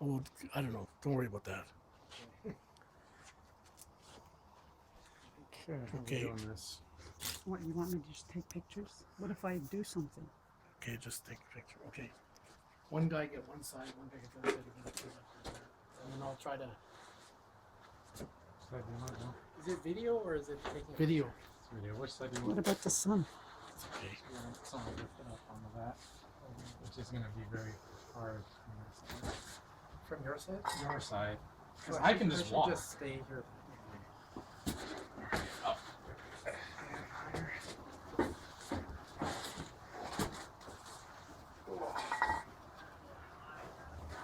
Oh, I don't know. Don't worry about that. Okay, how Okay. we doing this? What, you want me to just take pictures? What if I do something? Okay, just take a picture. Okay. One guy get one side, one guy get the other side. And then I'll try to. Side do you want? No? Is it video or is it taking a Video. It's video. Which side do you What want? about the sun? Okay. Yeah, someone lift it up onto that, which is going to be very hard from your side? on your side. Because So I can just should walk. just stay here.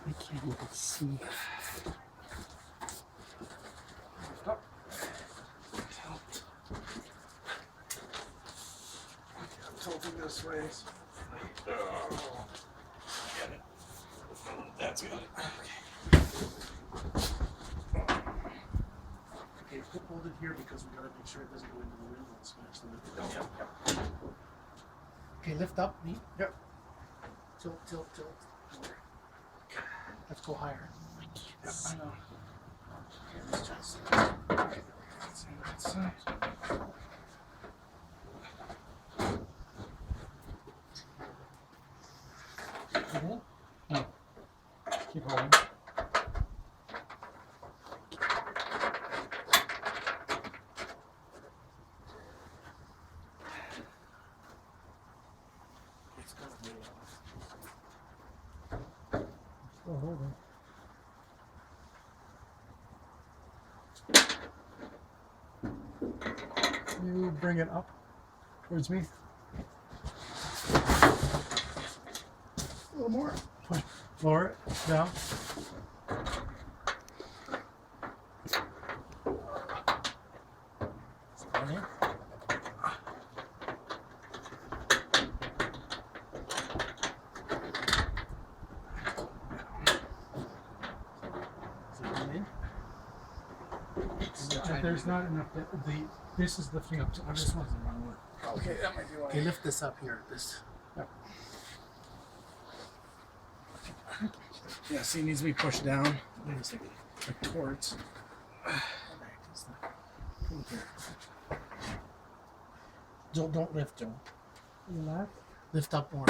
I can't even see. Stop. I'm tilting this way. Oh. Get it. That's good. Okay, hold it here because we gotta make sure it doesn't go into the window and smash the window. Yep. Okay, lift up, me. Yep. Tilt, tilt, tilt. More. Let's go higher. Yep, I know. Okay, let's just. Let's see that side. Okay. No. Keep holding. It's kind of way off. Still holding. You bring it up towards me. A little more. Push. Lower it down. Down here. Is it going in? There's not enough. This is lifting up. So this one's the wrong one. Okay, that might be why. Okay, lift this up here. This. Yep. Yeah, see, it needs to be pushed down. Wait a second. Like towards. Don't lift, Joe. Left? Lift up more.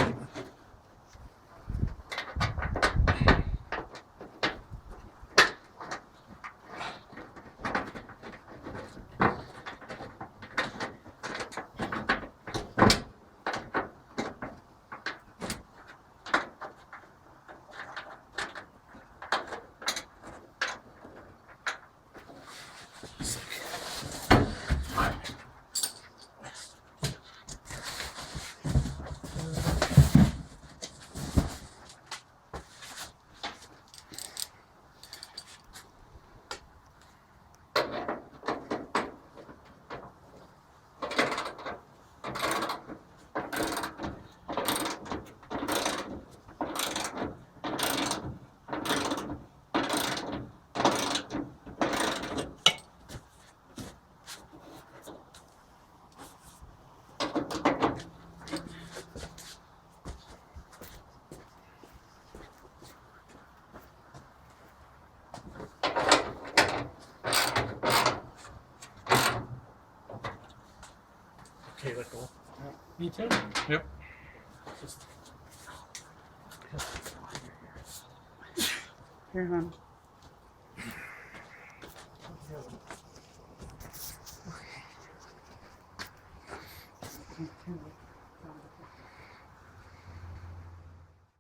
Okay, let go. Me too? Yep. Just Here, hon. Okay.